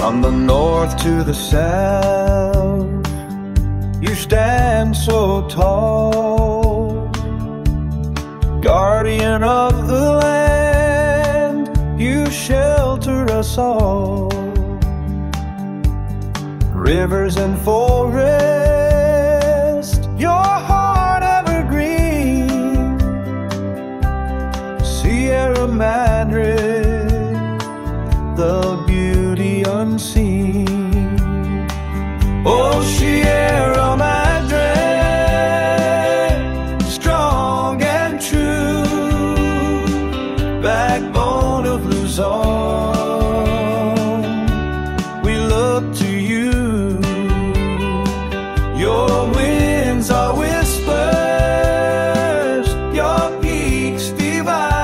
From the north to the south, you stand so tall, guardian of the land, you shelter us all. Rivers and forest, your heart evergreen. Sierra Madre, the beauty unseen. Oh, Sierra Madre, strong and true, backbone of Luzon, we look to you. Your winds are whispers, your peaks divine.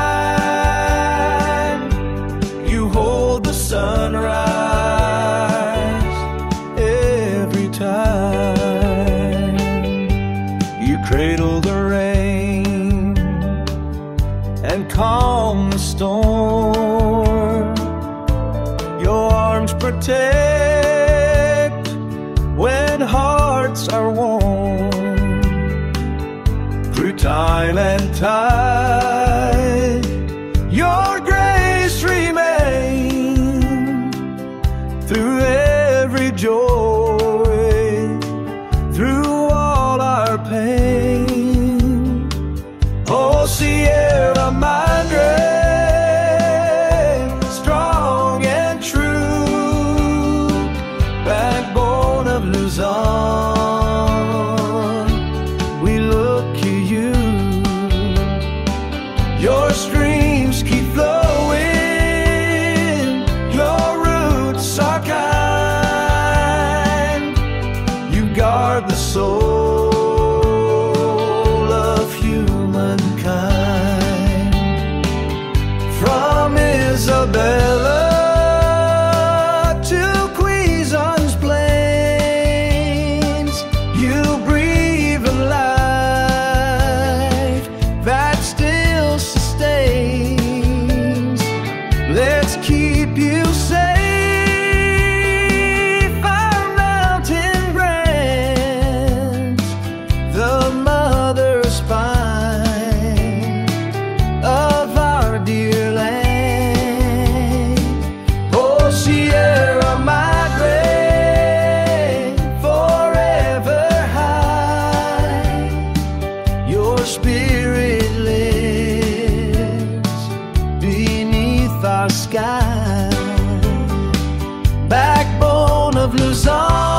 You hold the sunrise every time. You cradle the rain and calm the storm. Your arms protect when hearts are warm. Through time and tide, your grace remains. Through every joy, through all our pain. Oh, Sierra Madre, strong and true, backbone of Luzon, we look to you. Your streams keep flowing, your roots are kind. You guard the soul of humankind. From Isabella to Quezon's plains, you breathe a life that still sustains. Let's keep you safe, our mountain branch, the mother spine of our dear land. Oh, Sierra Madre, forever high, your spirit lives beneath our sky. Backbone of Luzon,